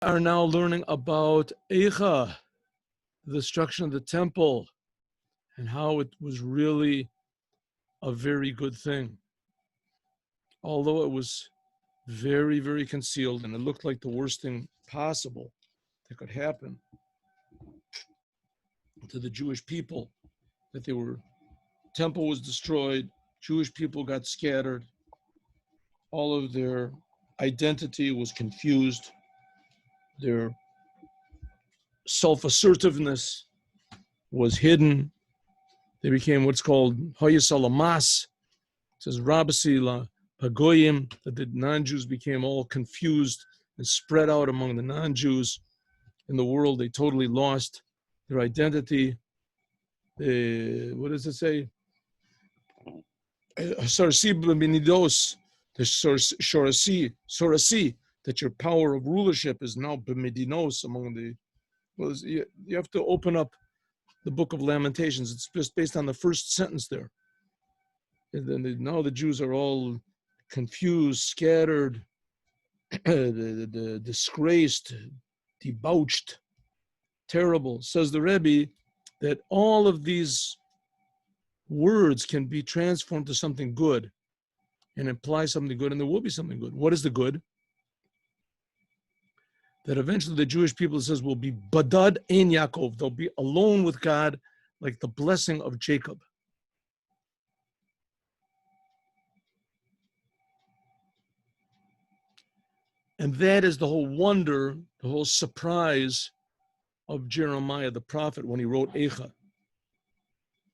Are now learning about Eicha, the destruction of the temple, and how it was really a very good thing. Although it was very, very concealed, and it looked like the worst thing possible that could happen to the Jewish people, that temple was destroyed, Jewish people got scattered, all of their identity was confused, their self-assertiveness was hidden. They became what's called Hayas Alamas. It says Rabbi la Pagoyim, that the non-Jews became all confused and spread out among the non-Jews in the world. They totally lost their identity. What does it say? Sorasi b'minidos, the sorasi, that your power of rulership is now b'medinos among the. Well, you have to open up the book of Lamentations. It's just based on the first sentence there. And then now the Jews are all confused, scattered, disgraced, debauched, terrible. Says the Rebbe that all of these words can be transformed to something good and imply something good, and there will be something good. What is the good? That eventually the Jewish people, it says, will be badad ein Yaakov. They'll be alone with God, like the blessing of Jacob. And that is the whole wonder, the whole surprise of Jeremiah the prophet when he wrote Eicha.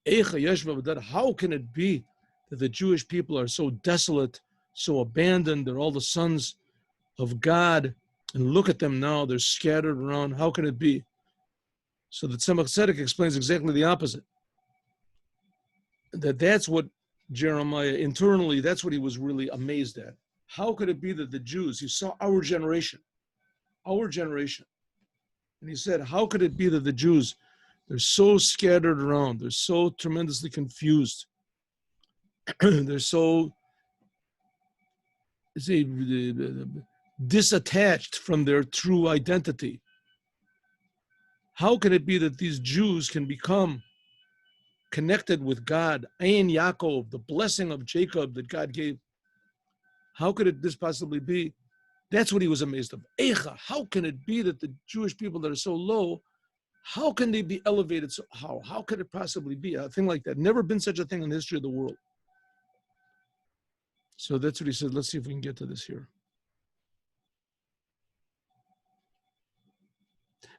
Eicha, Yeshiva Ohr, how can it be that the Jewish people are so desolate, so abandoned? They're all the sons of God. And look at them now, they're scattered around. How can it be? So the Chassidic explains exactly the opposite. That's what Jeremiah, internally, that's what he was really amazed at. How could it be that the Jews, he saw our generation. And he said, how could it be that the Jews, they're so scattered around, they're so tremendously confused, they're so, disattached from their true identity. How can it be that these Jews can become connected with God, Ein Yaakov, the blessing of Jacob that God gave? How could this possibly be? That's what he was amazed of. Eicha, how can it be that the Jewish people that are so low, how can they be elevated? So how could it possibly be? A thing like that. Never been such a thing in the history of the world. So that's what he said. Let's see if we can get to this here.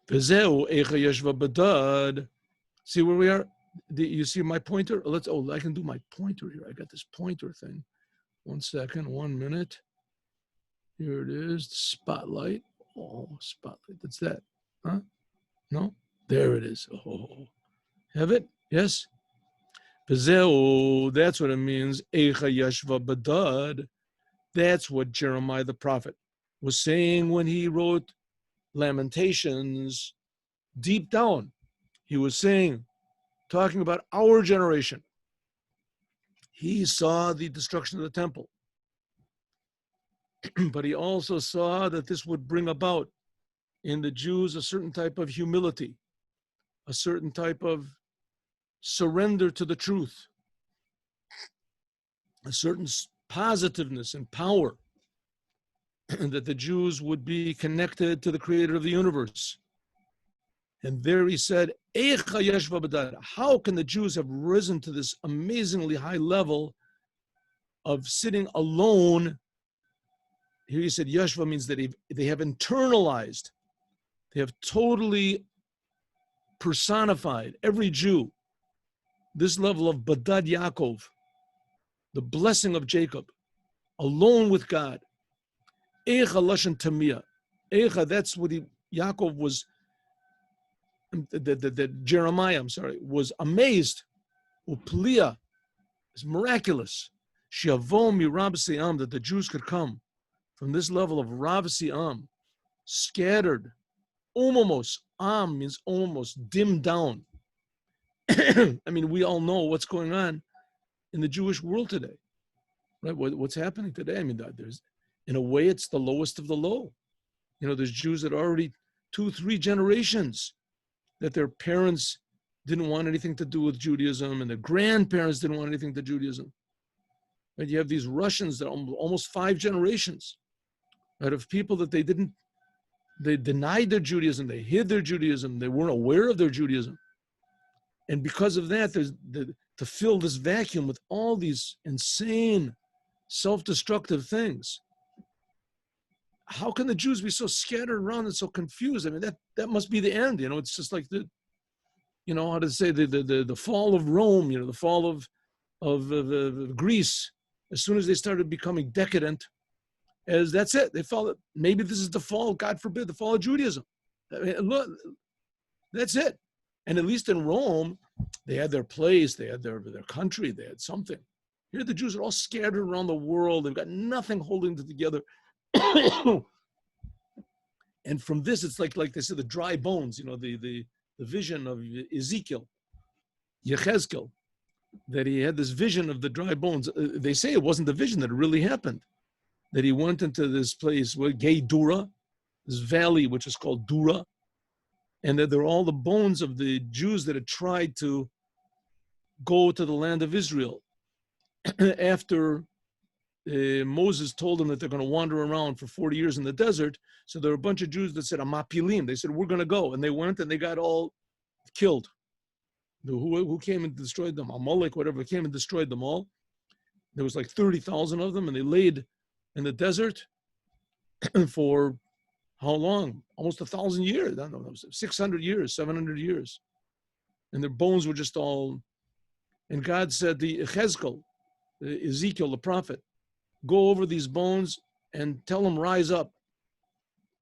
See where we are? You see my pointer? I can do my pointer here. I got this pointer thing. 1 second, 1 minute. Here it is, the spotlight. Oh, spotlight, that's that. Huh? No? There it is. Oh, have it? Yes? That's what it means. Eicha Yeshiva Badad. That's what Jeremiah the prophet was saying when he wrote Lamentations. Deep down, he was saying, talking about our generation. He saw the destruction of the temple. But he also saw that this would bring about in the Jews a certain type of humility, a certain type of surrender to the truth, a certain positiveness and power, that the Jews would be connected to the creator of the universe. And there he said, Eicha Yeshiva Badad. How can the Jews have risen to this amazingly high level of sitting alone? Here he said Yeshva means that they have internalized, they have totally personified, every Jew, this level of Badad Yaakov, the blessing of Jacob, alone with God. Eicha Lashon Tamia. Eicha, that's what Yaakov was, that Jeremiah, was amazed. Uplia is miraculous. Shiavom mirabasi am, that the Jews could come from this level of Ravasi Am, scattered, omomos, Am means almost, dimmed down. I mean, we all know what's going on in the Jewish world today, right? What's happening today? I mean, there's, in a way, it's the lowest of the low. There's Jews that are already 2-3 generations that their parents didn't want anything to do with Judaism, and their grandparents didn't want anything to Judaism. And you have these Russians that are almost 5 generations, right, of people that they denied their Judaism, they hid their Judaism, they weren't aware of their Judaism. And because of that, to fill this vacuum with all these insane, self-destructive things. How can the Jews be so scattered around and so confused? I mean, that must be the end. It's just like how to say the fall of Rome. The fall of Greece. As soon as they started becoming decadent, that's it. They fall. Maybe this is the fall. God forbid, the fall of Judaism. I mean, look, that's it. And at least in Rome, they had their place, they had their country, they had something. Here the Jews are all scattered around the world. They've got nothing holding them together. And from this, it's like they said, the dry bones, the vision of Ezekiel, Yechezkel, that he had this vision of the dry bones. They say it wasn't the vision, that it really happened. That he went into this place, Gay Dura, this valley, which is called Dura, and that they're all the bones of the Jews that had tried to go to the land of Israel after Moses told them that they're going to wander around for 40 years in the desert. So there were a bunch of Jews that said, Amapilim. They said, we're going to go. And they went and they got all killed. Who came and destroyed them? Amalek, whatever, came and destroyed them all. There was like 30,000 of them, and they laid in the desert for how long? Almost 1,000 years. I don't know, 600 years, 700 years. And their bones were just all... And God said to Ezekiel, the prophet, go over these bones and tell them, rise up,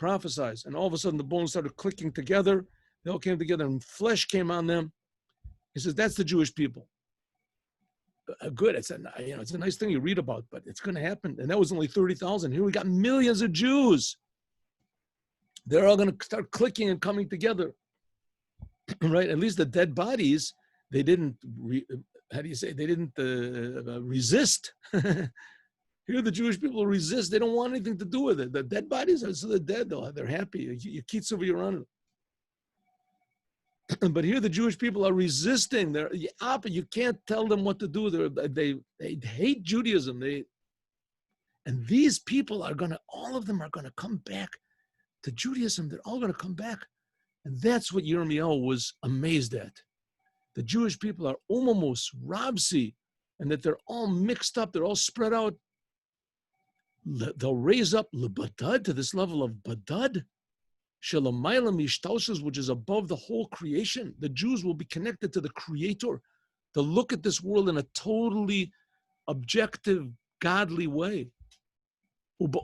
prophesize. And all of a sudden the bones started clicking together. They all came together and flesh came on them. He says, that's the Jewish people. Good, it's a nice thing you read about, but it's going to happen. And that was only 30,000. Here we got millions of Jews. They're all going to start clicking and coming together, right? At least the dead bodies, they didn't, resist. Here the Jewish people resist. They don't want anything to do with it. The dead bodies, so they're dead, they're happy. You keep over your own. But here the Jewish people are resisting. You can't tell them what to do. They hate Judaism. And these people all of them are going to come back to Judaism. They're all going to come back. And that's what Yirmiyahu was amazed at. The Jewish people are umamos, rabsi, and that they're all mixed up. They're all spread out. They'll raise up lebadad to this level of badad. Shalamayla mishtaushas, which is above the whole creation. The Jews will be connected to the Creator. They'll look at this world in a totally objective, godly way.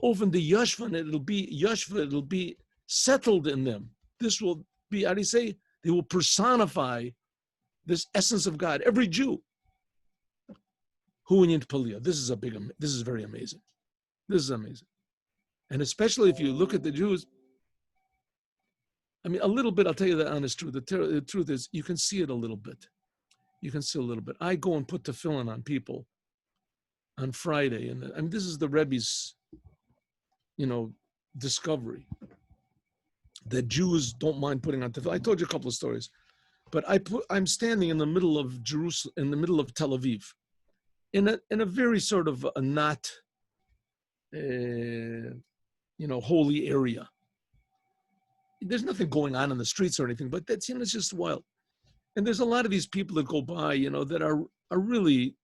Over the yeshva, it'll be settled in them. This will be, how do you say? They will personify this essence of God. Every Jew. This is very amazing. This is amazing. And especially if you look at the Jews, I mean, a little bit, I'll tell you the honest truth. The truth is, you can see it a little bit. You can see a little bit. I go and put tefillin on people on Friday, and this is the Rebbe's, discovery. That Jews don't mind putting on tefillin. I told you a couple of stories, but I'm standing in the middle of Jerusalem, in the middle of Tel Aviv, in a very sort of a not, holy area. There's nothing going on in the streets or anything, but that's, it's just wild. And there's a lot of these people that go by, that are really,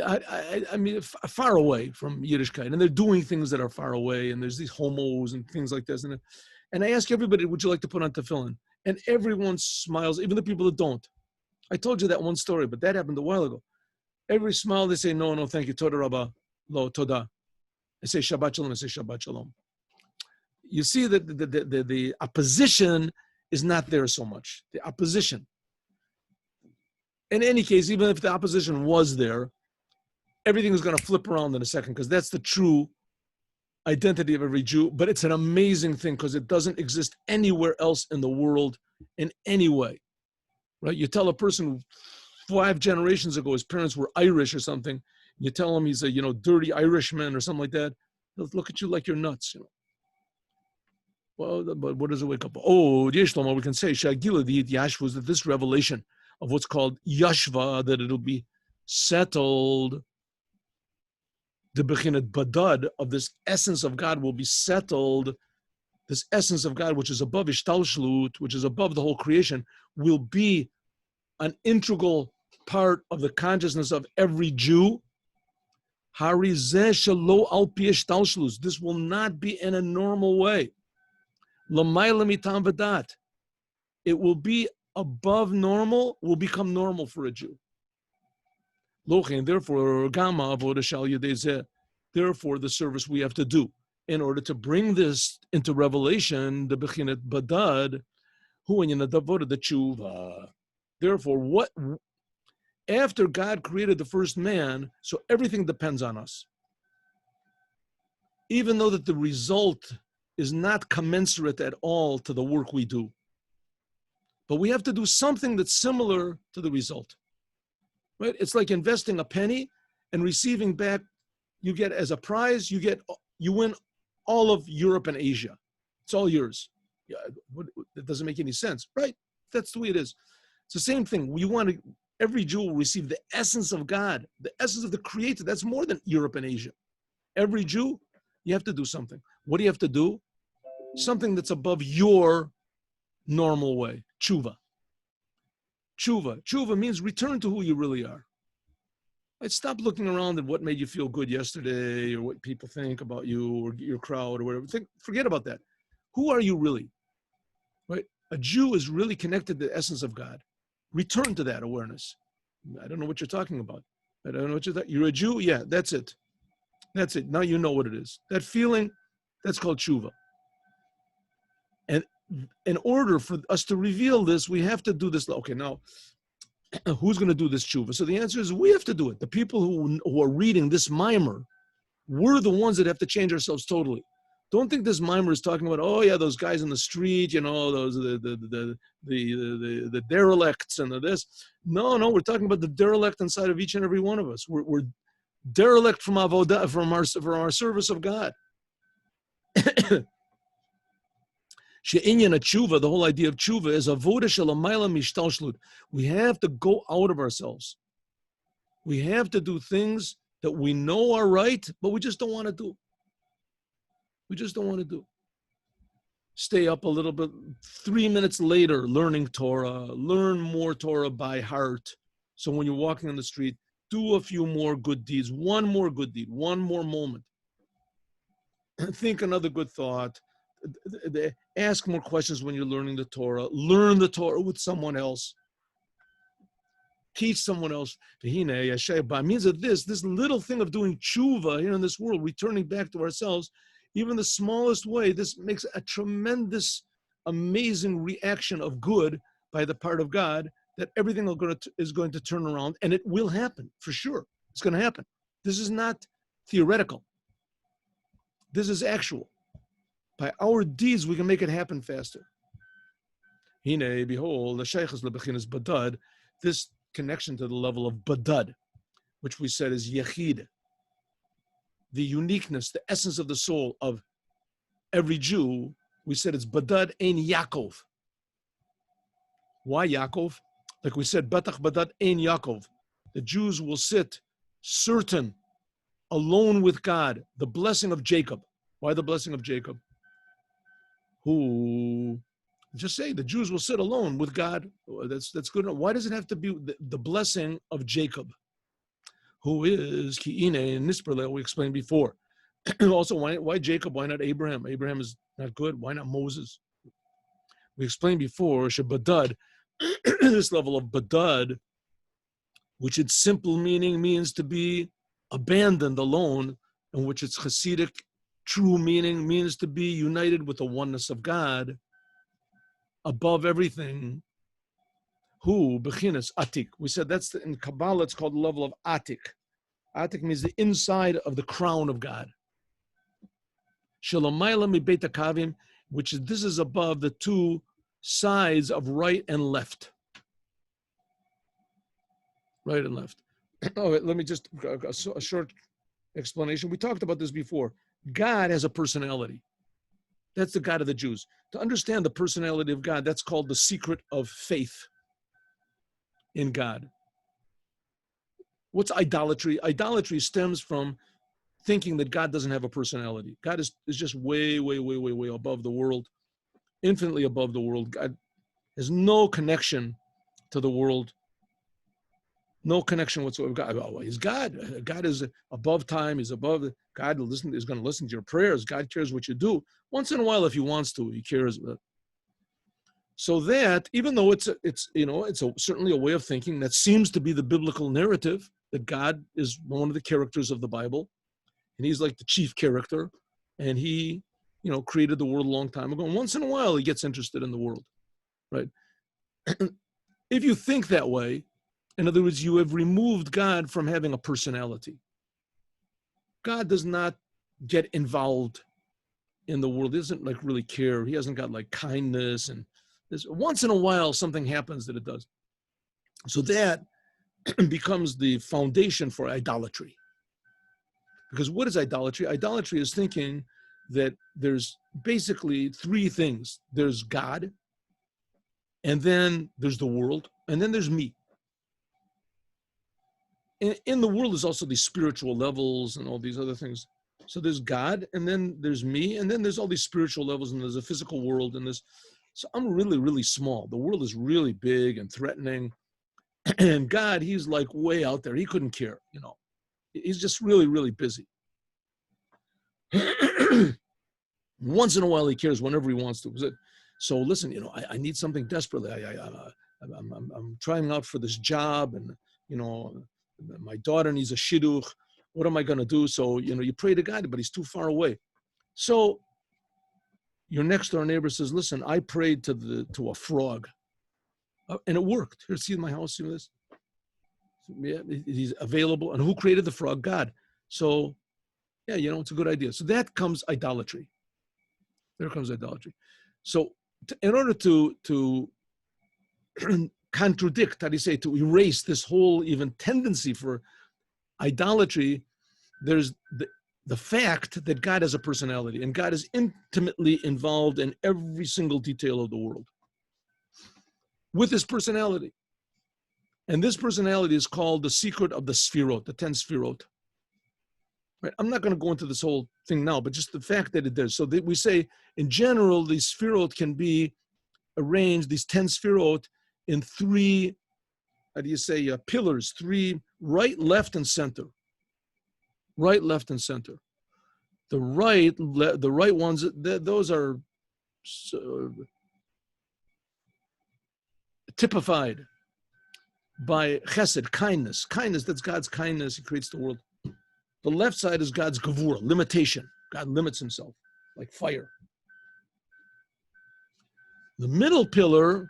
I mean, far away from Yiddishkeit, and they're doing things that are far away, and there's these homos and things like this. And I ask everybody, would you like to put on tefillin? And everyone smiles, even the people that don't. I told you that one story, but that happened a while ago. Every smile, they say, no, thank you, Toda Rabba, lo, Toda. I say Shabbat Shalom, I say Shabbat Shalom. You see that the opposition is not there so much. The opposition. In any case, even if the opposition was there, everything is going to flip around in a second, because that's the true identity of every Jew. But it's an amazing thing because it doesn't exist anywhere else in the world in any way. Right? You tell a person 5 generations ago his parents were Irish or something, you tell him he's a dirty Irishman or something like that, they'll look at you like you're nuts. Well, but what does it wake up? Oh, Yeshlama, we can say Shagila the Yashva was that this revelation of what's called Yeshva, that it'll be settled. The Bechinat Badad of this essence of God will be settled. This essence of God, which is above Ishtalshlut, which is above the whole creation, will be an integral part of the consciousness of every Jew. This will not be in a normal way. It will be above normal, will become normal for a Jew. Therefore, the service we have to do in order to bring this into revelation, the Bechinat Badad, the Tshuva. Therefore, after God created the first man, so everything depends on us. Even though that the result is not commensurate at all to the work we do. But we have to do something that's similar to the result. Right? It's like investing a penny and receiving back, you get as a prize, you win all of Europe and Asia. It's all yours. Yeah, that doesn't make any sense, right? That's the way it is. It's the same thing. Every Jew will receive the essence of God, the essence of the Creator. That's more than Europe and Asia. Every Jew, you have to do something. What do you have to do? Something that's above your normal way. Tshuva. Tshuva means return to who you really are. Right? Stop looking around at what made you feel good yesterday or what people think about you or your crowd or whatever. Forget about that. Who are you really? Right? A Jew is really connected to the essence of God. Return to that awareness. I don't know what you're talking about. I don't know what you're talking. You're a Jew? Yeah, that's it. That's it. Now you know what it is. That feeling, that's called tshuva. And in order for us to reveal this, we have to do this. Okay, now, who's going to do this tshuva? So the answer is we have to do it. The people who are reading this Mimor, we're the ones that have to change ourselves totally. Don't think this Mimor is talking about, oh yeah, those guys in the street, those the derelicts and this. No, we're talking about the derelict inside of each and every one of us. We're derelict from avodah, from our service of God. She'inyan tshuva, the whole idea of tshuva is avodah shelamayla mishtalshlut. We have to go out of ourselves. We have to do things that we know are right, but we just don't want to do. We just don't want to do. Stay up a little bit, 3 minutes later, learning Torah, learn more Torah by heart. So when you're walking on the street, do a few more good deeds, one more good deed, one more moment. Think another good thought. Ask more questions when you're learning the Torah. Learn the Torah with someone else. Teach someone else. By means of this little thing of doing tshuva here in this world, returning back to ourselves, even the smallest way, this makes a tremendous, amazing reaction of good by the part of God, that everything is going to turn around, and it will happen, for sure. It's going to happen. This is not theoretical. This is actual. By our deeds, we can make it happen faster. Hine, behold, the sheikhs lebechinas badad, this connection to the level of badad, which we said is yechid, the uniqueness, the essence of the soul of every Jew. We said it's badad ein Yaakov. Why Yaakov? Like we said, batach badad ein Yaakov. The Jews will sit certain, alone with God, the blessing of Jacob. Why the blessing of Jacob? Who, just say the Jews will sit alone with God. That's good enough. Why does it have to be the blessing of Jacob? Who is Ki'ine in Nisperle, we explained before. Also, why Jacob? Why not Abraham? Abraham is not good. Why not Moses? We explained before, Shabadad, this level of Badad, which its simple meaning means to be abandoned, alone, and which its Chassidic true meaning means to be united with the oneness of God, above everything. Who, Bechinas, Atik. We said that's in Kabbalah, it's called the level of Atik. Atik means the inside of the crown of God. Shelamayla mi Beit HaKavim, which is, this is above the two sides of right and left. Right and left. Oh, let me just, a short explanation. We talked about this before. God has a personality. That's the God of the Jews. To understand the personality of God, that's called the secret of faith in God. What's idolatry? Idolatry stems from thinking that God doesn't have a personality. God is just way, way, way, way, way above the world, infinitely above the world. God has no connection to the world, no connection whatsoever. God, he's God. God is above time. He's above. God is going to listen to your prayers. God cares what you do. Once in a while, if he wants to, he cares. So that, even though it's certainly a way of thinking that seems to be the biblical narrative, that God is one of the characters of the Bible, and he's like the chief character, and he, created the world a long time ago. And once in a while, he gets interested in the world, right? If you think that way, in other words, you have removed God from having a personality. God does not get involved in the world. He doesn't really care. He hasn't got kindness, and once in a while something happens that it does. So that becomes the foundation for idolatry. Because what is idolatry? Idolatry is thinking that there's basically three things. There's God, and then there's the world, and then there's me. In the world, there's also these spiritual levels and all these other things. So there's God, and then there's me, and then there's all these spiritual levels, and there's a physical world, and there's. So I'm really, really small. The world is really big and threatening, and God, he's way out there. He couldn't care, He's just really, really busy. Once in a while, he cares whenever he wants to. So listen, I need something desperately. I'm trying out for this job, and my daughter needs a shidduch. What am I going to do? So you pray to God, but he's too far away. So your next door neighbor says, "Listen, I prayed to a frog, and it worked. Here, see my house. See this? Yeah, he's available. And who created the frog? God. So, yeah, it's a good idea. So that comes idolatry. There comes idolatry. So, in order to contradict, to erase this whole even tendency for idolatry, there's the fact that God has a personality, and God is intimately involved in every single detail of the world with his personality. And this personality is called the secret of the Sfirot, the 10 Sfirot. Right? I'm not going to go into this whole thing now, but just the fact that it does. So that we say, in general, these Sfirot can be arranged, these 10 Sfirot, in three, pillars, three: right, left, and center. Right, left, and center. The right ones, those are typified by chesed, kindness. Kindness, that's God's kindness. He creates the world. The left side is God's gevura, limitation. God limits himself, like fire. The middle pillar,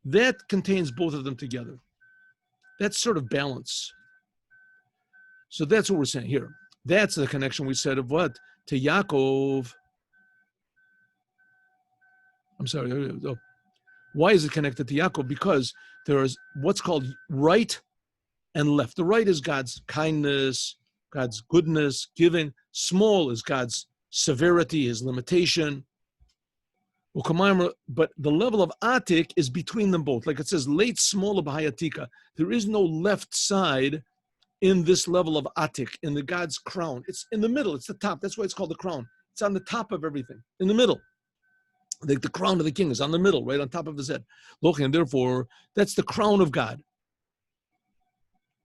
that contains both of them together. That's sort of balance. So that's what we're saying here. That's the connection we said of what? To Yaakov. I'm sorry. Why is it connected to Yaakov? Because there is what's called right and left. The right is God's kindness, God's goodness, giving. Small is God's severity, his limitation. But the level of atik is between them both. Like it says, late small of hayatika. There is no left side in this level of atik, in the God's crown. It's in the middle. It's the top. That's why it's called the crown. It's on the top of everything, in the middle. The crown of the king is on the middle, right on top of his head. And therefore, that's the crown of God.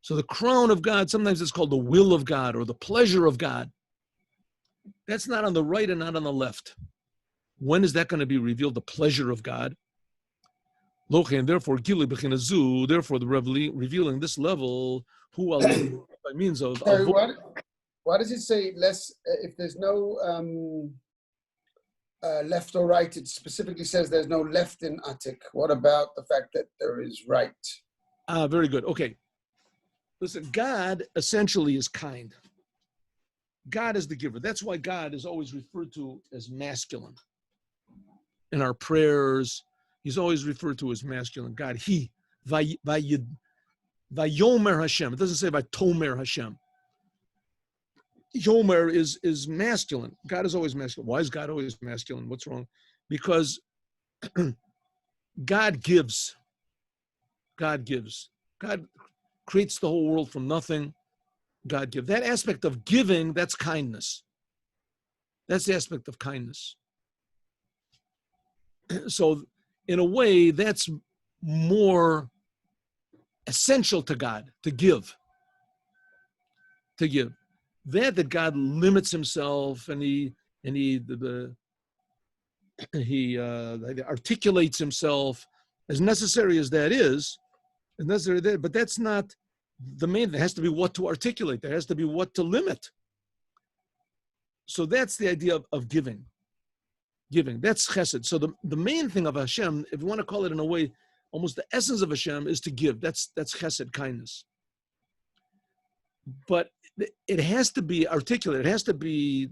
So the crown of God, sometimes it's called the will of God or the pleasure of God. That's not on the right and not on the left. When is that going to be revealed? The pleasure of God. And therefore, therefore, the revealing this level, by means of. So why does it say less if there's no left or right? It specifically says there's no left in atik. What about the fact that there is right? Very good. Okay. Listen, God essentially is kind. God is the giver. That's why God is always referred to as masculine. In our prayers, he's always referred to as masculine. God, he, vayomer Hashem. It doesn't say vatomer Hashem. Yomer is masculine. God is always masculine. Why is God always masculine? What's wrong? Because God gives. God gives. God creates the whole world from nothing. God gives. That aspect of giving, that's kindness. That's the aspect of kindness. So, in a way, that's more essential to God, to give. To give. That God limits himself and he articulates himself, as necessary as that is, but that's not the main. There has to be what to articulate. There has to be what to limit. So that's the idea of giving. Giving, that's chesed. So the main thing of Hashem, if you want to call it in a way, almost the essence of Hashem is to give. That's chesed, kindness. But it has to be articulate. It has to be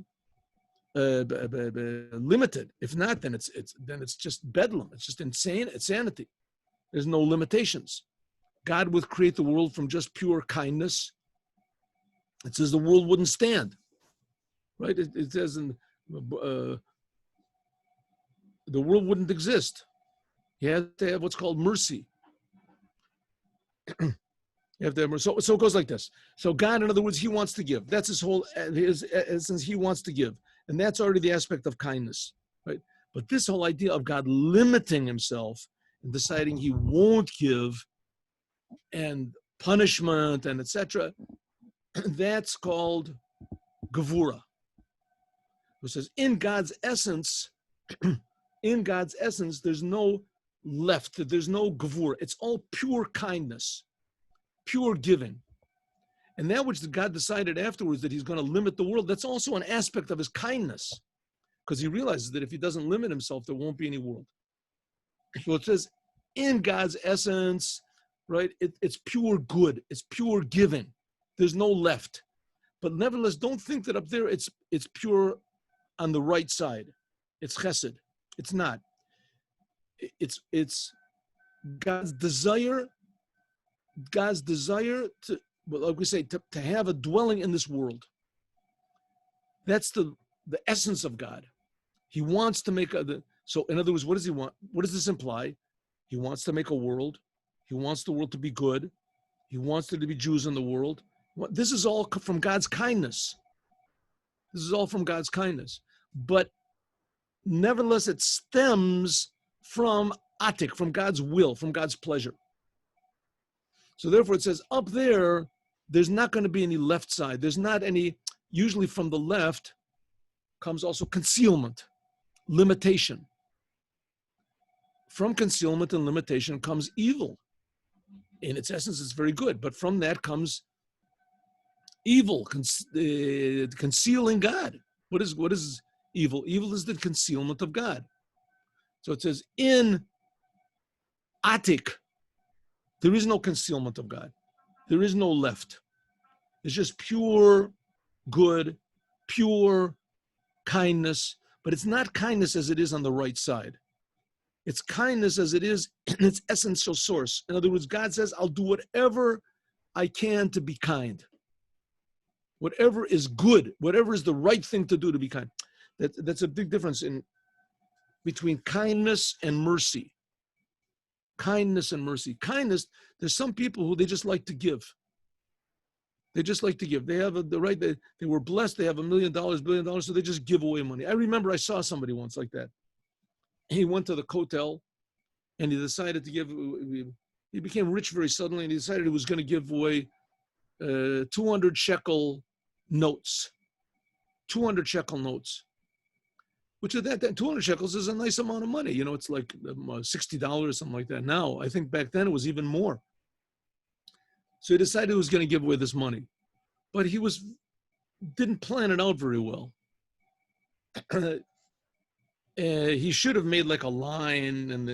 limited. If not, then it's just bedlam. It's just insanity. There's no limitations. God would create the world from just pure kindness. It says the world wouldn't stand, right? It says in the world wouldn't exist. You have to have what's called mercy. You have to have mercy. So it goes like this. So God, in other words, he wants to give. That's his essence. He wants to give. And that's already the aspect of kindness, right? But this whole idea of God limiting himself and deciding he won't give and punishment and etc., that's called gevura. It says in God's essence, there's no left, there's no gevura. It's all pure kindness, pure giving. And that which God decided afterwards that he's going to limit the world, that's also an aspect of his kindness, because he realizes that if he doesn't limit himself, there won't be any world. So it says in God's essence, right, it's pure good, it's pure giving. There's no left. But nevertheless, don't think that up there it's pure on the right side. It's chesed. It's not. It's God's desire to, well, like we say, to have a dwelling in this world. That's the essence of God. He wants to make so in other words, what does he want? What does this imply? He wants to make a world. He wants the world to be good. He wants there to be Jews in the world. This is all from God's kindness. This is all from God's kindness. But nevertheless, it stems from atik, from God's will, from God's pleasure. So therefore it says up there, there's not going to be any left side. There's not any, usually from the left comes also concealment, limitation. From concealment and limitation comes evil. In its essence, it's very good, but from that comes evil, concealing God. What is evil? Evil is the concealment of God. So it says in atik, there is no concealment of God. There is no left. It's just pure good, pure kindness, but it's not kindness as it is on the right side. It's kindness as it is in its essential source. In other words, God says, I'll do whatever I can to be kind. Whatever is good, whatever is the right thing to do to be kind. That's a big difference between kindness and mercy. Kindness and mercy. Kindness, there's some people who they just like to give. They just like to give. They have the right, they were blessed, they have $1 million, $1 billion, so they just give away money. I remember I saw somebody once like that. He went to the kotel and he decided to give, he became rich very suddenly and he decided he was going to give away 200 shekel notes. 200 shekel notes. Which is that 200 shekels is a nice amount of money. You know, it's like $60 or something like that. Now, I think back then it was even more. So he decided he was going to give away this money. But he didn't plan it out very well. He should have made like a line, and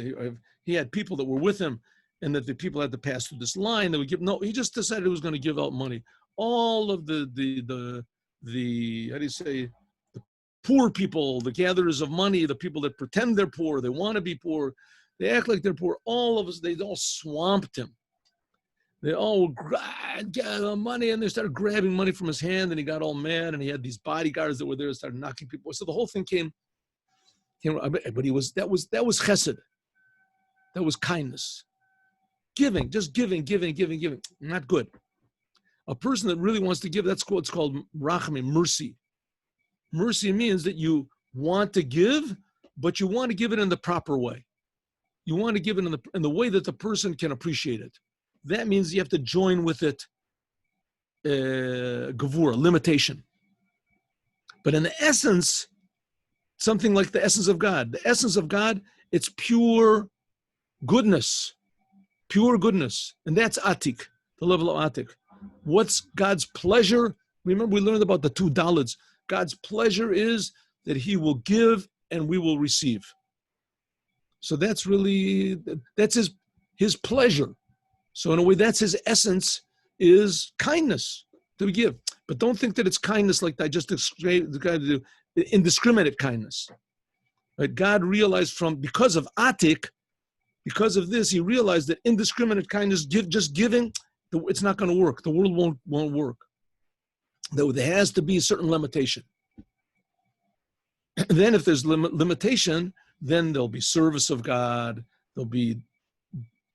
he had people that were with him, and that the people had to pass through this line that would give. No, he just decided he was going to give out money. All of the how do you say, the poor people, the gatherers of money, the people that pretend they're poor, they want to be poor, they act like they're poor. All of us, they all swamped him. They all get the money, and they started grabbing money from his hand, and he got all mad, and he had these bodyguards that were there and started knocking people. So the whole thing came, but that was chesed. That was kindness. Giving, just giving. Not good. A person that really wants to give, that's what's called rachamim, mercy. Mercy means that you want to give, but you want to give it in the proper way. You want to give it in the way that the person can appreciate it. That means you have to join with it, gevura, limitation. But in the essence, something like the essence of God. The essence of God, it's pure goodness. Pure goodness. And that's atik, the level of atik. What's God's pleasure? Remember, we learned about the two dalids. God's pleasure is that he will give and we will receive. So that's his pleasure. So in a way, that's his essence, is kindness to give. But don't think that it's kindness like I just described, the indiscriminate kindness. Right? God realized because of atik, because of this, he realized that indiscriminate kindness, just giving, it's not going to work. The world won't work. There has to be a certain limitation. And then if there's limitation, then there'll be service of God. There'll be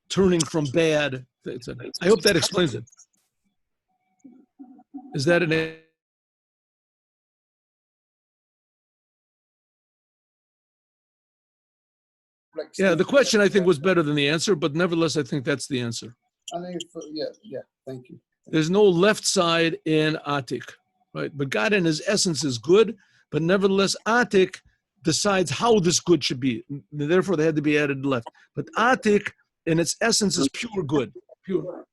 turning from bad. I hope that explains it. Is that an... Yeah, the question I think was better than the answer, but nevertheless, I think that's the answer. I think, yeah, thank you. There's no left side in atik, right? But God in his essence is good, but nevertheless, atik decides how this good should be. Therefore, they had to be added left. But atik in its essence is pure good, pure.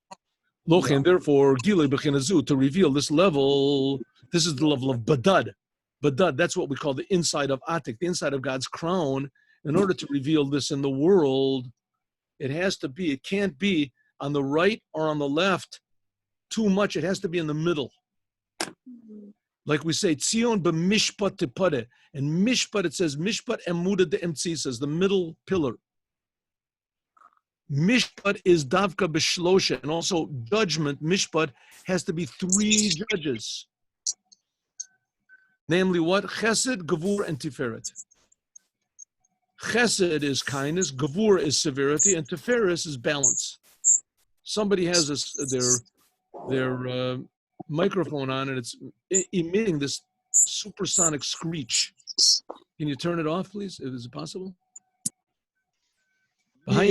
And therefore, to reveal this level, this is the level of badad. Badad, that's what we call the inside of atik, the inside of God's crown. In order to reveal this in the world, it can't be on the right or on the left too much. It has to be in the middle. Like we say, Tzion b'mishpat tepare. And mishpat, it says, mishpat emuda de emtzi, says the middle pillar. Mishpat is davka b'shlosha. And also judgment, mishpat, has to be 3 judges. Namely what? Chesed, gevur, and tiferet. Chesed is kindness, gevur is severity, and tiferet is balance. Somebody has their microphone on, and it's emitting this supersonic screech. Can you turn it off, please? Is it possible? Huh?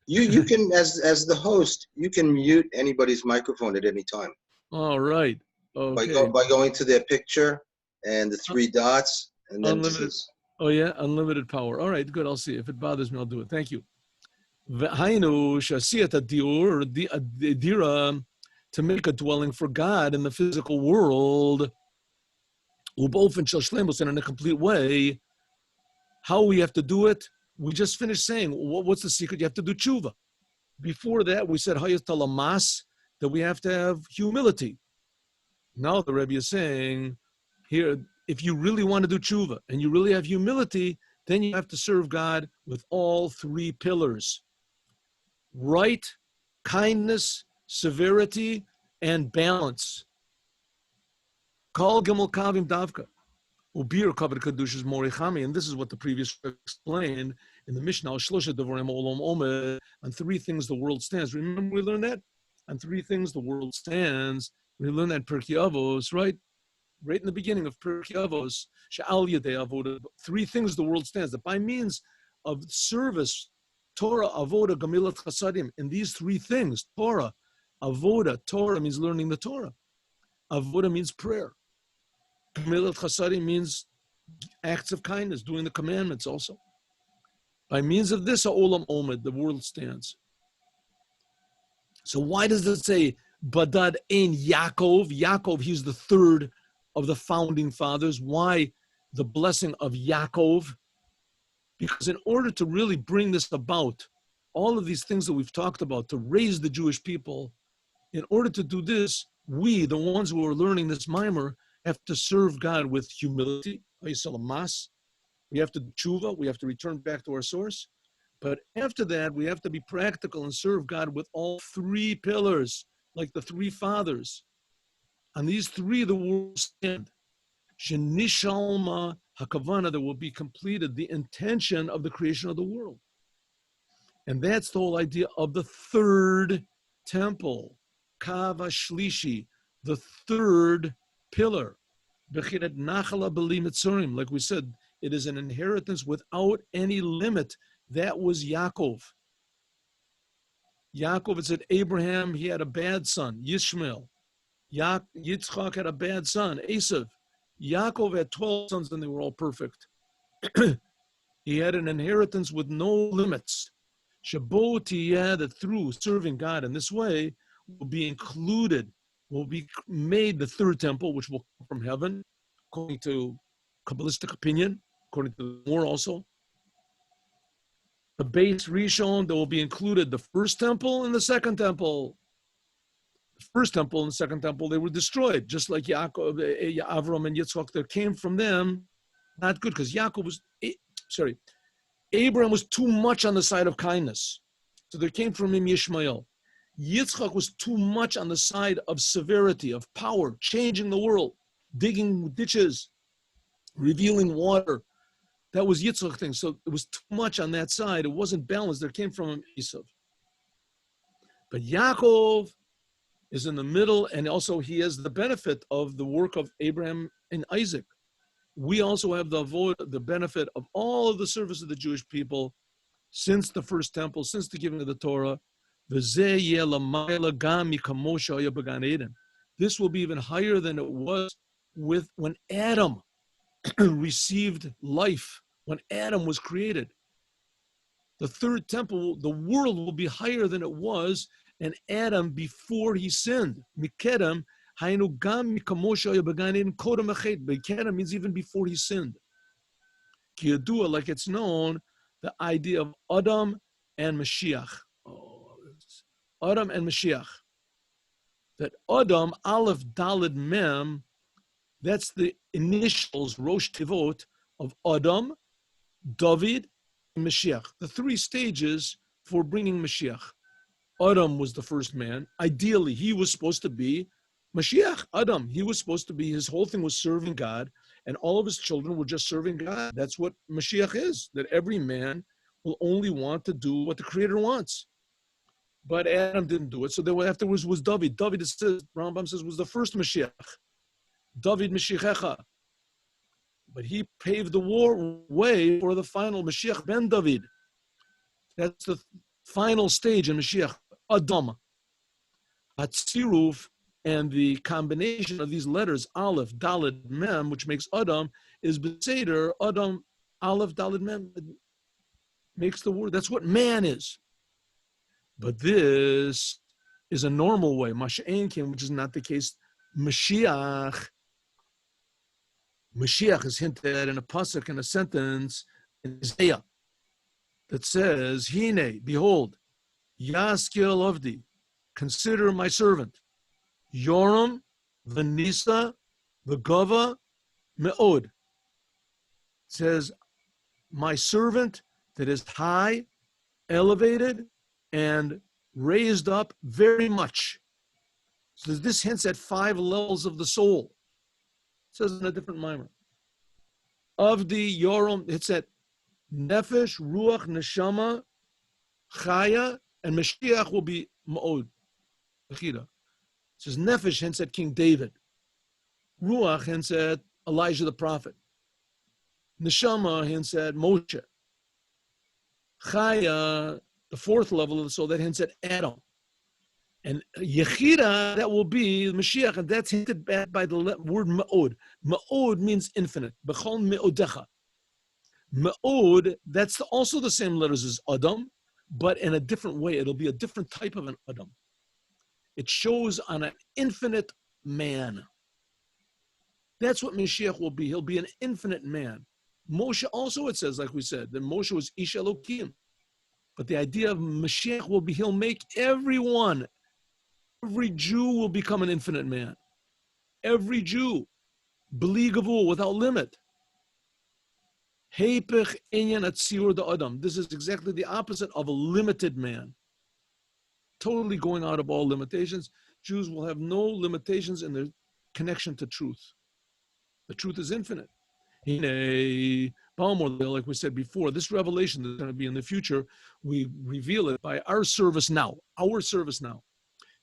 You can, as the host, you can mute anybody's microphone at any time. All right. Okay. By going to their picture and the 3 dots, and then unlimited. Oh yeah, unlimited power. All right, good. I'll see. If it bothers me, I'll do it. Thank you. To make a dwelling for God in the physical world, and in a complete way. How we have to do it? We just finished saying, what's the secret? You have to do tshuva. Before that, we said that we have to have humility. Now the Rebbe is saying here, if you really want to do tshuva and you really have humility, then you have to serve God with all 3 pillars. Right, kindness, severity, and balance. Kol gimel kavim davka. Ubir kavod kadushas morichami. And this is what the previous explained in the Mishnah. Shlosha devarim olam omed. On 3 things the world stands. Remember we learned that? On 3 things the world stands. We learned that Pirkei Avos, right? Right in the beginning of Pirkei Avos, she'al yedei avoda, 3 things the world stands. That by means of service, Torah, avoda, gamilat chasadim, in these 3 things, Torah, avoda, Torah means learning the Torah. Avoda means prayer. Gamilat chasadim means acts of kindness, doing the commandments also. By means of this, ha'olam omed, the world stands. So why does it say, Badad ein Yaakov? Yaakov, he's the 3rd of the founding fathers. Why the blessing of Yaakov? Because in order to really bring this about, all of these things that we've talked about, to raise the Jewish people, in order to do this, we, the ones who are learning this Mimor, have to serve God with humility. We have to do tshuva, we have to return back to our source. But after that, we have to be practical and serve God with all three pillars, like the three fathers. On these three, the world will stand. Shenishalma hakavana, that will be completed the intention of the creation of the world. And that's the whole idea of the third temple, Kava Shlishi, the third pillar. Bechirat nachala b'li mitzurim, like we said, it is an inheritance without any limit. That was Yaakov. Yaakov, it said Abraham, he had a bad son, Yishmael. Yitzchak had a bad son, Esav. Yaakov had 12 sons and they were all perfect. He had an inheritance with no limits. Shabotiyah, that through serving God in this way will be included, will be made the third temple, which will come from heaven, according to Kabbalistic opinion, according to the Mimor also. The base Rishon, that will be included the first temple and the second temple. The first temple and the second temple, they were destroyed, just like Yaakov, Avram and Yitzchak, that came from them, not good, because Abraham was too much on the side of kindness. So there came from him Yishmael. Yitzchak was too much on the side of severity, of power, changing the world, digging ditches, revealing water. That was Yitzchak thing. So it was too much on that side. It wasn't balanced. There came from him Esav. But Yaakov is in the middle, and also he has the benefit of the work of Abraham and Isaac. We also have the benefit of all of the service of the Jewish people since the first temple, since the giving of the Torah. This will be even higher than it was when Adam received life, when Adam was created. The third temple, the world will be higher than it was in Adam before he sinned. Mikedem, Mikedem means even before he sinned. Kiyadua, like it's known, the idea of Adam and Mashiach. Adam and Mashiach. That Adam, Aleph, Daled, Mem, that's the initials, Rosh Tivot, of Adam, David, and Mashiach. The three stages for bringing Mashiach. Adam was the first man. Ideally, he was supposed to be Mashiach, Adam. He was supposed to be, his whole thing was serving God, and all of his children were just serving God. That's what Mashiach is, that every man will only want to do what the Creator wants. But Adam didn't do it, so then afterwards was David. David, it says, Rambam says, was the first Mashiach. David Mashiachecha. But he paved the way for the final Mashiach ben David. That's the final stage in Mashiach, Adam. Hatziruf, and the combination of these letters, Aleph, Daled, Mem, which makes Adam, is Beseder, Adam, Aleph, Daled, Mem, makes the word. That's what man is. But this is a normal way. Masha'enkin, which is not the case. Mashiach is hinted at in a pasuk, in a sentence in Isaiah that says, Hine, behold, Yaskil Avdi, consider my servant, Yoram, Vanisa, Vagava, Me'od. It says, my servant that is high, elevated, and raised up very much. So this hints at 5 levels of the soul. It says in a different mimer. Of the Yoram, it's at Nefesh, Ruach, Neshama, Chaya, and Mashiach will be Ma'od. It says Nefesh hints at King David. Ruach hints at Elijah the prophet. Neshama hints at Moshe. Chaya, the 4th level of the soul, that hints at Adam. And Yechida, that will be Mashiach, and that's hinted at by the word Ma'od. Ma'od means infinite. B'chol me'odecha. Ma'od, that's also the same letters as Adam, but in a different way. It'll be a different type of an Adam. It shows on an infinite man. That's what Mashiach will be. He'll be an infinite man. Moshe also, it says, like we said, that Moshe was Ish Elokim. But the idea of Mashiach will be, he'll make everyone, every Jew will become an infinite man. Every Jew, B'li Gavul, without limit. Heipech inyan atziur da adam. This is exactly the opposite of a limited man. Totally going out of all limitations. Jews will have no limitations in their connection to truth. The truth is infinite. Like we said before, this revelation that's going to be in the future, we reveal it by our service now. Our service now.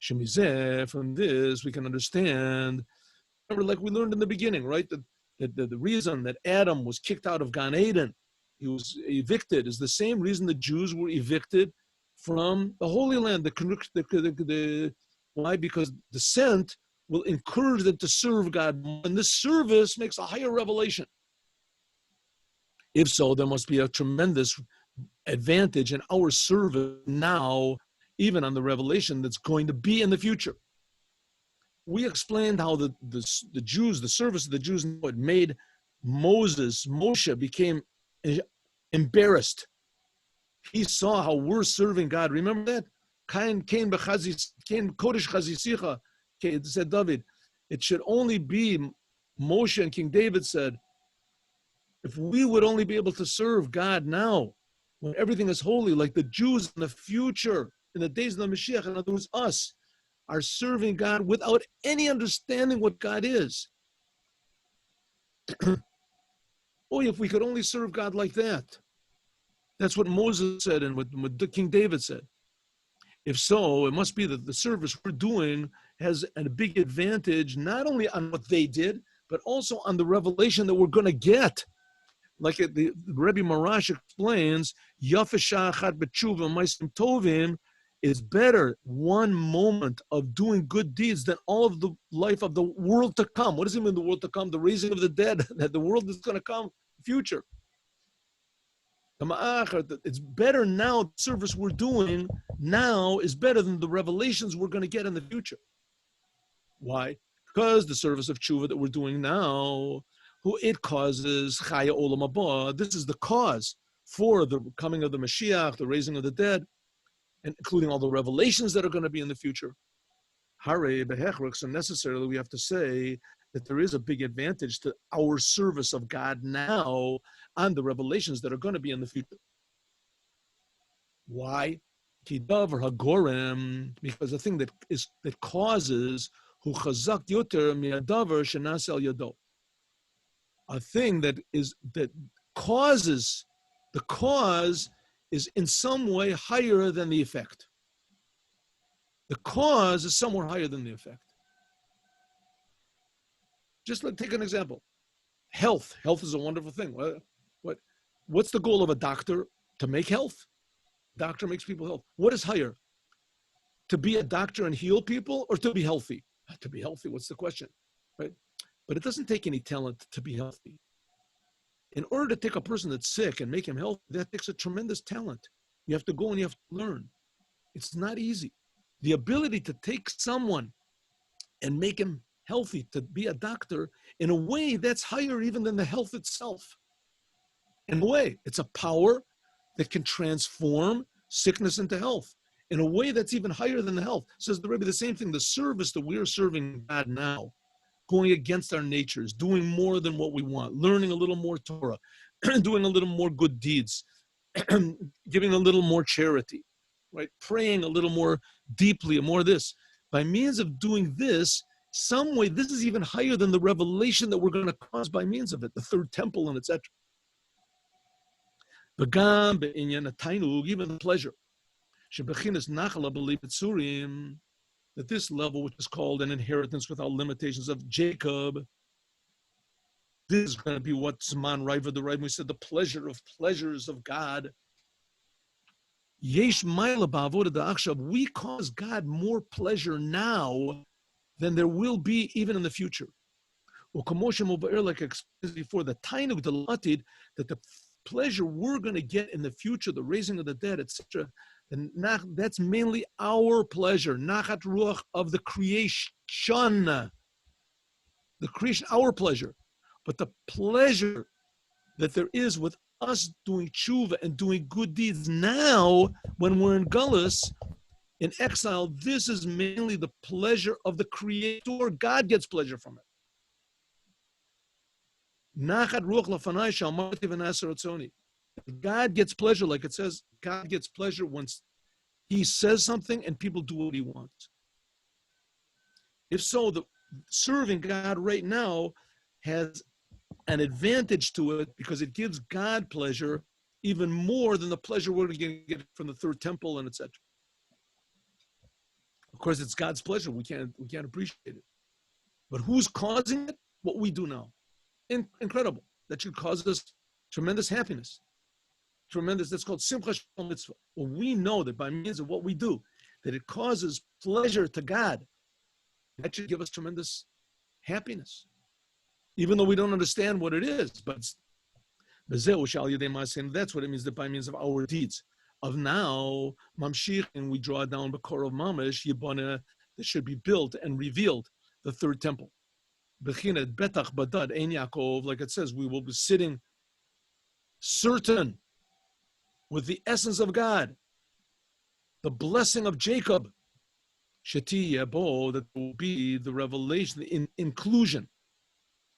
From this, we can understand. Remember, like we learned in the beginning, right? The reason that Adam was kicked out of Gan Eden, he was evicted, is the same reason the Jews were evicted from the Holy Land. Why? Because descent will encourage them to serve God, and this service makes a higher revelation. If so, there must be a tremendous advantage in our service now, even on the revelation that's going to be in the future. We explained how the Jews, the service of the Jews, it made Moshe became embarrassed. He saw how we're serving God. Remember that? Kain kodesh chazisicha, said David. It should only be, Moshe and King David said, if we would only be able to serve God now, when everything is holy, like the Jews in the future, in the days of the Mashiach, in other words, us, are serving God without any understanding what God is. Oh, if we could only serve God like that. That's what Moses said and what King David said. If so, it must be that the service we're doing has a big advantage, not only on what they did, but also on the revelation that we're going to get. Like the Rebbe Marash explains, Yafesha Achat B'tshuva Ma'asim Tovim is better one moment of doing good deeds than all of the life of the world to come. What does it mean, the world to come? The raising of the dead, that the world is going to come, future. It's better now, the service we're doing now is better than the revelations we're going to get in the future. Why? Because the service of tshuva that we're doing now, it causes chaya olam haba. This is the cause for the coming of the Mashiach, the raising of the dead, and including all the revelations that are going to be in the future. Hare behechrek, so necessarily we have to say that there is a big advantage to our service of God now on the revelations that are going to be in the future. Why? Kidav or hagorem, because the thing that causes hu chazak yoter miadavar shenasel yado. A thing that causes, the cause is in some way higher than the effect. The cause is somewhere higher than the effect. Just take an example. Health. Health is a wonderful thing. What's the goal of a doctor? To make health. Doctor makes people healthy. What is higher? To be a doctor and heal people, or to be healthy? To be healthy, what's the question? Right? But it doesn't take any talent to be healthy. In order to take a person that's sick and make him healthy, that takes a tremendous talent. You have to go and you have to learn. It's not easy. The ability to take someone and make him healthy, to be a doctor, in a way that's higher even than the health itself. In a way, it's a power that can transform sickness into health. In a way that's even higher than the health. Says the Rebbe, the same thing, the service that we're serving God now, going against our natures, doing more than what we want, learning a little more Torah, doing a little more good deeds, giving a little more charity, right? Praying a little more deeply and more of this. By means of doing this, some way, this is even higher than the revelation that we're going to cause by means of it, the third temple and etc. Even the pleasure. That this level, which is called an inheritance without limitations of Jacob, this is going to be what Zman Raiva the Rebbe said, the pleasure of pleasures of God. Yesh Maila Ba'avodah Da'achshav, we cause God more pleasure now than there will be even in the future. Like I explained before, the Tainug Delatid, that the pleasure we're going to get in the future, the raising of the dead, etc., and that's mainly our pleasure, nachat ruach of the creation, the creation, our pleasure. But the pleasure that there is with us doing tshuva and doing good deeds now, when we're in Gullus, in exile, this is mainly the pleasure of the Creator. God gets pleasure from it. Nachat ruach lafanai shalmarti v'naser otzoni. God gets pleasure, like it says, God gets pleasure once he says something and people do what he wants. If so, the serving God right now has an advantage to it because it gives God pleasure even more than the pleasure we're going to get from the third temple and etc. Of course, it's God's pleasure. We can't appreciate it. But who's causing it? What we do now. Incredible. That should cause us tremendous happiness. Tremendous. That's called simcha shel mitzvah. Well, we know that by means of what we do, that it causes pleasure to God. That should give us tremendous happiness, even though we don't understand what it is. But that's what it means, that by means of our deeds. Of now, mamshich, and we draw down B'kor of Mamish, Yibana, that should be built and revealed, the third temple. Bechinet betach badad ein Yaakov, like it says, we will be sitting certain with the essence of God, the blessing of Jacob. Sheti Yabo, that will be the revelation, the inclusion.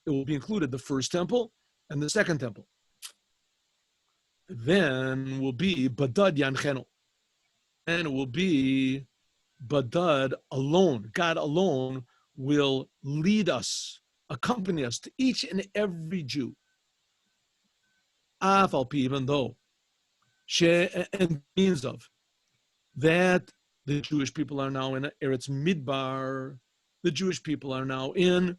It will be included, the first temple and the second temple. Then will be Badad Yanchenu. And it will be Badad alone. God alone will lead us, accompany us to each and every Jew. Afalpi, even though, and means of, that the Jewish people are now in Eretz Midbar. The Jewish people are now in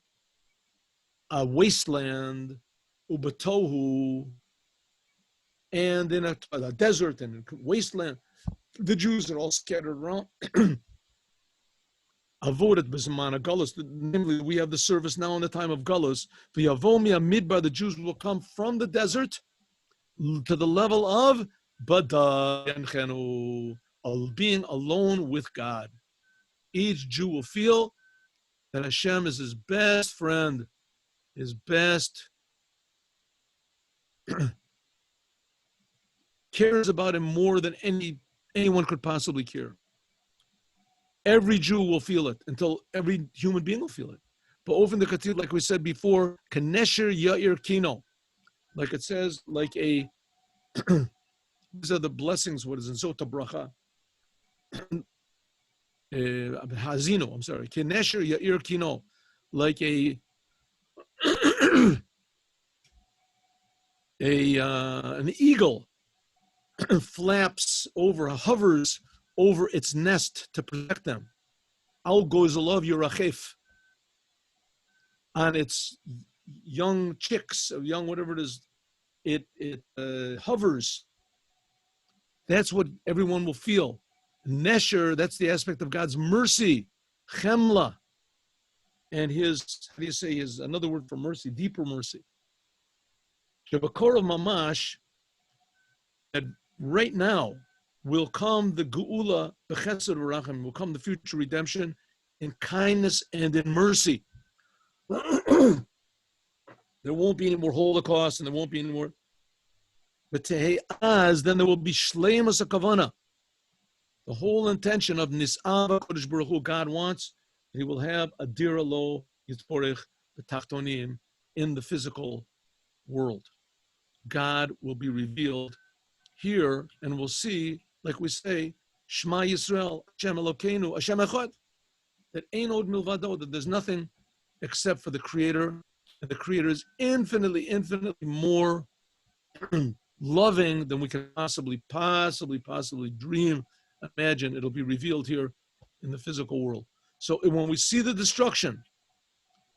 a wasteland, Ubatohu, and in a desert and a wasteland. The Jews are all scattered around. Avodat b'zman Galus. Namely, we have the service now in the time of Galus. V'yavomia Midbar. The Jews will come from the desert to the level of Bada Yanchenu, being alone with God. Each Jew will feel that Hashem is his best friend, his best, cares about him more than anyone could possibly care. Every Jew will feel it, until every human being will feel it. But often the Katir, like we said before, Kanesher Yair Kino, like it says, like a, these are the blessings, what is in Sota Bracha. Hazino, I'm sorry. Kenesher Yair Kino, like an eagle flaps over, hovers over its nest to protect them. Al Gozalov Yerachef, on its young chicks, young whatever it is, it hovers. That's what everyone will feel. Nesher, that's the aspect of God's mercy, chemla, and his, how do you say, his, another word for mercy, deeper mercy. Shebakor of Mamash, that right now will come the Geula, B'chesed V'rachim, will come the future redemption in kindness and in mercy. There won't be any more Holocaust, and there won't be any more. But Tehaz, then there will be Shleimus HaKavana. The whole intention of Nis'ava Kodesh Baruch Hu, God wants, that he will have a Dira Lo Yitzporech B'Tachtonim in the physical world. God will be revealed here, and we'll see, like we say, Shema Yisrael, Hashem Elokeinu, Hashem Echad, that Ein Od Milvado, that there's nothing except for the Creator, and the Creator is infinitely, infinitely more loving than we can possibly dream, imagine. It'll be revealed here in the physical world. So when we see the destruction,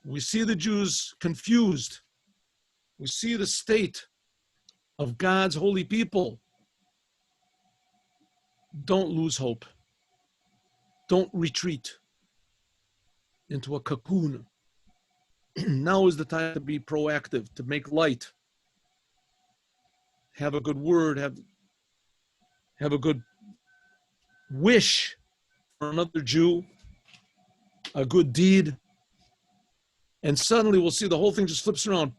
we see the Jews confused, we see the state of God's holy people, don't lose hope. Don't retreat into a cocoon. Now is the time to be proactive, to make light. Have a good word, have a good wish for another Jew, a good deed, and suddenly we'll see the whole thing just flips around.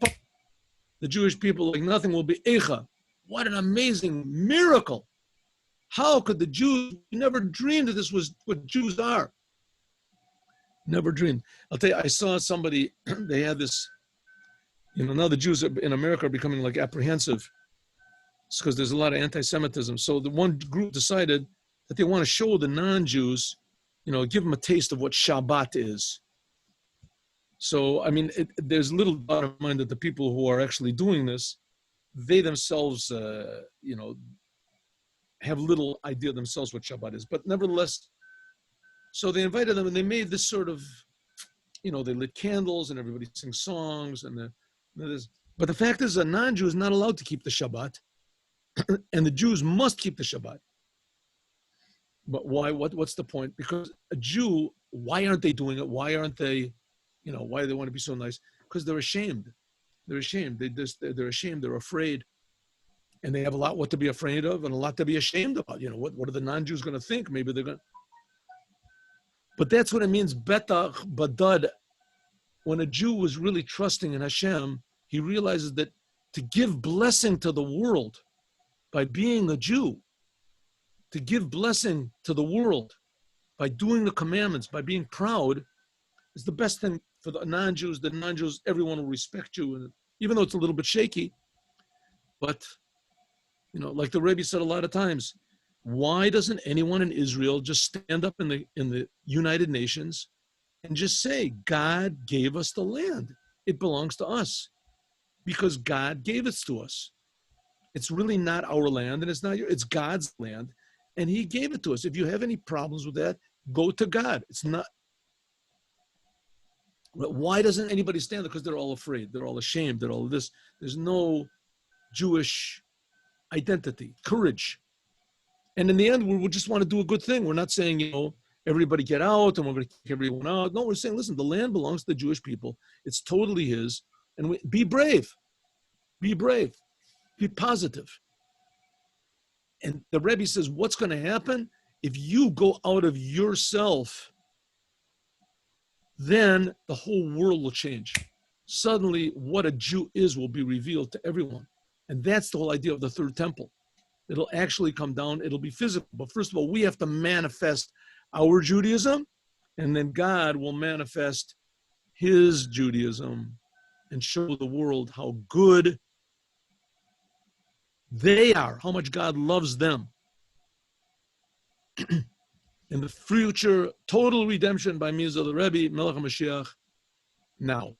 The Jewish people, like nothing, will be Eicha. What an amazing miracle. How could the Jews, we never dreamed that this was what Jews are. Never dreamed. I'll tell you, I saw somebody, they had this, now the Jews in America are becoming like apprehensive. It's because there's a lot of anti-Semitism. So the one group decided that they want to show the non-Jews, give them a taste of what Shabbat is. So, I mean, there's little doubt in mind that the people who are actually doing this, they themselves, have little idea themselves what Shabbat is. But nevertheless, so they invited them and they made this sort of, they lit candles and everybody sings songs. But the fact is, a non-Jew is not allowed to keep the Shabbat. And the Jews must keep the Shabbat. But why? What's the point? Because a Jew, why aren't they doing it? Why aren't they, why do they want to be so nice? Because they're ashamed. They're ashamed. They're ashamed. They're afraid. And they have a lot what to be afraid of and a lot to be ashamed about. What are the non-Jews going to think? Maybe they're going to. But that's what it means, betach badad. When a Jew was really trusting in Hashem, he realizes that to give blessing to the world by being a Jew, to give blessing to the world by doing the commandments, by being proud, is the best thing for the non-Jews. The non-Jews, everyone will respect you, and even though it's a little bit shaky. But, like the Rebbe said a lot of times, why doesn't anyone in Israel just stand up in the United Nations and just say, God gave us the land. It belongs to us because God gave it to us. It's really not our land and it's God's land and he gave it to us. If you have any problems with that, go to God. It's not. Why doesn't anybody stand there? Because they're all afraid. They're all ashamed. They're all this. There's no Jewish identity, courage. And in the end, we just want to do a good thing. We're not saying, everybody get out and we're going to kick everyone out. No, we're saying, listen, the land belongs to the Jewish people. It's totally his. And be brave. Be brave. Be positive. And the Rebbe says, what's going to happen? If you go out of yourself, then the whole world will change. Suddenly, what a Jew is will be revealed to everyone. And that's the whole idea of the third temple. It'll actually come down. It'll be physical. But first of all, we have to manifest our Judaism, and then God will manifest his Judaism and show the world how good they are, how much God loves them. In the future, total redemption by means of the Rebbe, Melech HaMashiach, now.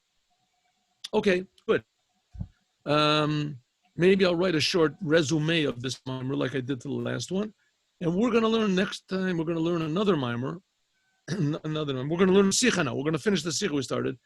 Okay, good. Maybe I'll write a short resume of this mimer like I did to the last one. And we're going to learn next time, we're going to learn another mimer. We're going to learn Sikha now. We're going to finish the Sikha we started.